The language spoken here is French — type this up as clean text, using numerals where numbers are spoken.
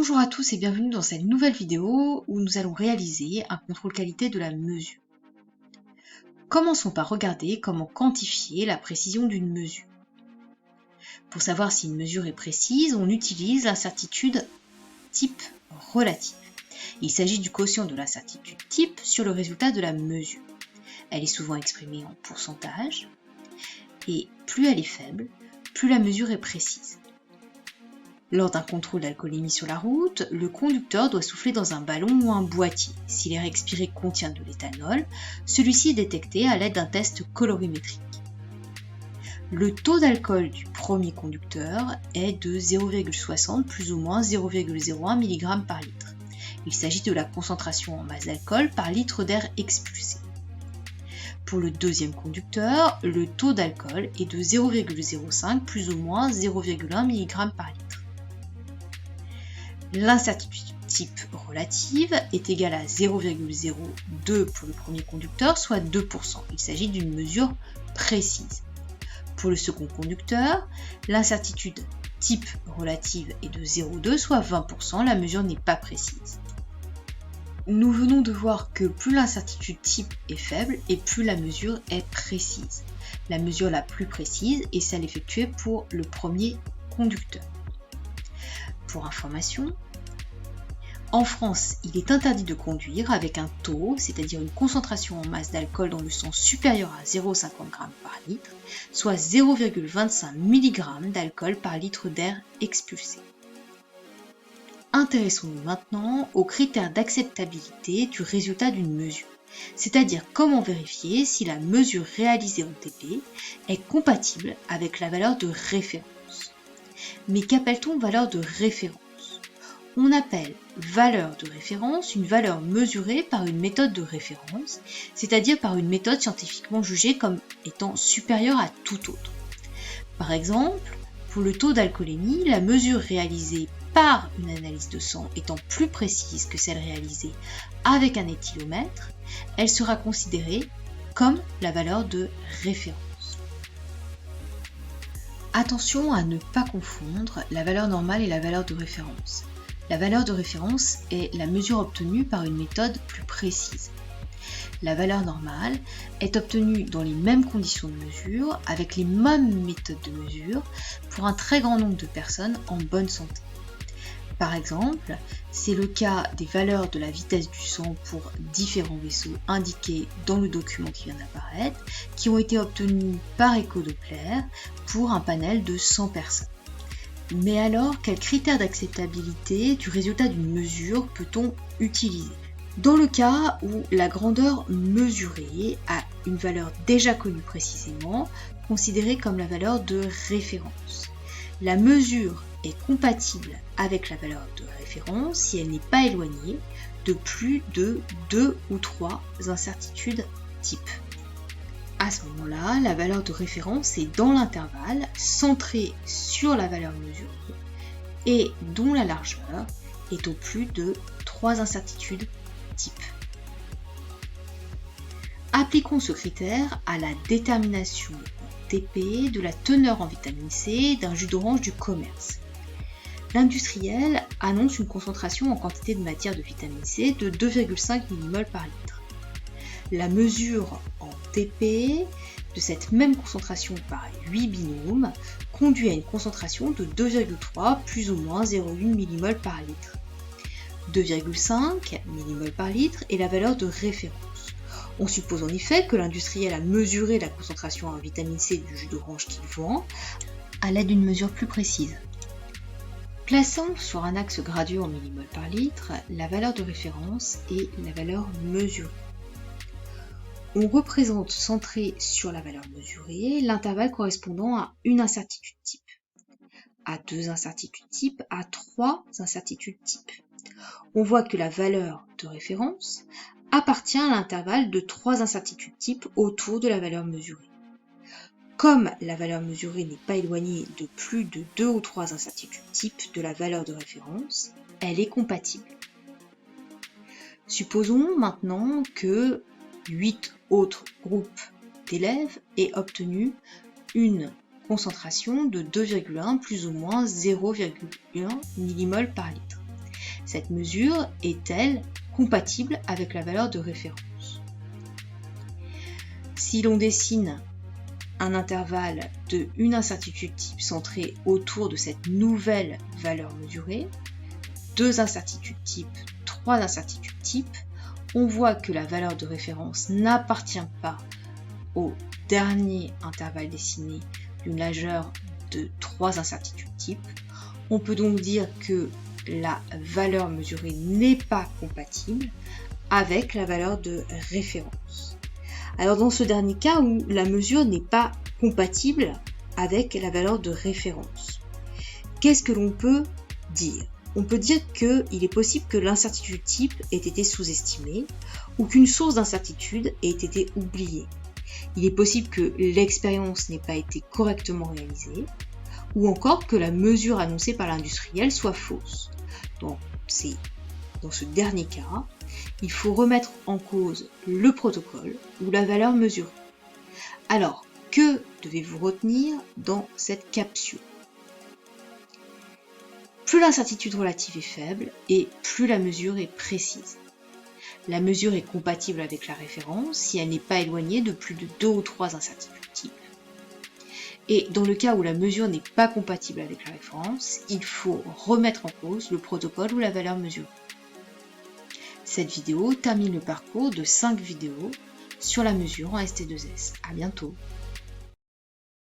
Bonjour à tous et bienvenue dans cette nouvelle vidéo où nous allons réaliser un contrôle qualité de la mesure. Commençons par regarder comment quantifier la précision d'une mesure. Pour savoir si une mesure est précise, on utilise l'incertitude type relative. Il s'agit du quotient de l'incertitude type sur le résultat de la mesure. Elle est souvent exprimée en pourcentage et plus elle est faible, plus la mesure est précise. Lors d'un contrôle d'alcoolémie sur la route, le conducteur doit souffler dans un ballon ou un boîtier. Si l'air expiré contient de l'éthanol, celui-ci est détecté à l'aide d'un test colorimétrique. Le taux d'alcool du premier conducteur est de 0,60 plus ou moins 0,01 mg par litre. Il s'agit de la concentration en masse d'alcool par litre d'air expulsé. Pour le deuxième conducteur, le taux d'alcool est de 0,05 plus ou moins 0,1 mg par litre. L'incertitude type relative est égale à 0,02 pour le premier conducteur, soit 2%. Il s'agit d'une mesure précise. Pour le second conducteur, l'incertitude type relative est de 0,2, soit 20%. La mesure n'est pas précise. Nous venons de voir que plus l'incertitude type est faible et plus la mesure est précise. La mesure la plus précise est celle effectuée pour le premier conducteur. Pour information, en France, il est interdit de conduire avec un taux, c'est-à-dire une concentration en masse d'alcool dans le sang supérieure à 0,50 g par litre, soit 0,25 mg d'alcool par litre d'air expulsé. Intéressons-nous maintenant aux critères d'acceptabilité du résultat d'une mesure, c'est-à-dire comment vérifier si la mesure réalisée en TP est compatible avec la valeur de référence. Mais qu'appelle-t-on valeur de référence ? On appelle valeur de référence une valeur mesurée par une méthode de référence, c'est-à-dire par une méthode scientifiquement jugée comme étant supérieure à toute autre. Par exemple, pour le taux d'alcoolémie, la mesure réalisée par une analyse de sang étant plus précise que celle réalisée avec un éthylomètre, elle sera considérée comme la valeur de référence. Attention à ne pas confondre la valeur normale et la valeur de référence. La valeur de référence est la mesure obtenue par une méthode plus précise. La valeur normale est obtenue dans les mêmes conditions de mesure, avec les mêmes méthodes de mesure, pour un très grand nombre de personnes en bonne santé. Par exemple, c'est le cas des valeurs de la vitesse du sang pour différents vaisseaux indiqués dans le document qui vient d'apparaître, qui ont été obtenues par écho-Doppler pour un panel de 100 personnes. Mais alors, quels critères d'acceptabilité du résultat d'une mesure peut-on utiliser ? Dans le cas où la grandeur mesurée a une valeur déjà connue précisément, considérée comme la valeur de référence. La mesure est compatible avec la valeur de référence si elle n'est pas éloignée de plus de 2 ou 3 incertitudes type. À ce moment-là, la valeur de référence est dans l'intervalle, centrée sur la valeur mesurée et dont la largeur est au plus de 3 incertitudes type. Appliquons ce critère à la détermination en TP de la teneur en vitamine C d'un jus d'orange du commerce. L'industriel annonce une concentration en quantité de matière de vitamine C de 2,5 mmol par litre. La mesure en TP de cette même concentration par 8 binômes conduit à une concentration de 2,3 plus ou moins 0,8 mmol par litre. 2,5 mmol par litre est la valeur de référence. On suppose en effet que l'industriel a mesuré la concentration en vitamine C du jus d'orange qu'il vend à l'aide d'une mesure plus précise. Plaçant sur un axe gradué en millimol par litre la valeur de référence et la valeur mesurée. On représente centré sur la valeur mesurée l'intervalle correspondant à une incertitude type, à 2 incertitudes type, à 3 incertitudes type. On voit que la valeur de référence appartient à l'intervalle de 3 incertitudes type autour de la valeur mesurée. Comme la valeur mesurée n'est pas éloignée de plus de 2 ou 3 incertitudes type de la valeur de référence, elle est compatible. Supposons maintenant que 8 autres groupes d'élèves aient obtenu une concentration de 2,1 plus ou moins 0,1 mmol par litre. Cette mesure est-elle compatible avec la valeur de référence? Si l'on dessine un intervalle de une incertitude type centrée autour de cette nouvelle valeur mesurée, deux incertitudes type, trois incertitudes type, on voit que la valeur de référence n'appartient pas au dernier intervalle dessiné d'une largeur de trois incertitudes type. On peut donc dire que la valeur mesurée n'est pas compatible avec la valeur de référence. Alors dans ce dernier cas où la mesure n'est pas compatible avec la valeur de référence, qu'est-ce que l'on peut dire? On peut dire qu'il est possible que l'incertitude type ait été sous-estimée ou qu'une source d'incertitude ait été oubliée. Il est possible que l'expérience n'ait pas été correctement réalisée ou encore que la mesure annoncée par l'industriel soit fausse. Donc, dans ce dernier cas, il faut remettre en cause le protocole ou la valeur mesurée. Alors, que devez-vous retenir dans cette capsule? Plus l'incertitude relative est faible et plus la mesure est précise. La mesure est compatible avec la référence si elle n'est pas éloignée de plus de 2 ou 3 incertitudes types. Et dans le cas où la mesure n'est pas compatible avec la référence, il faut remettre en cause le protocole ou la valeur mesurée. Cette vidéo termine le parcours de 5 vidéos sur la mesure en ST2S. À bientôt.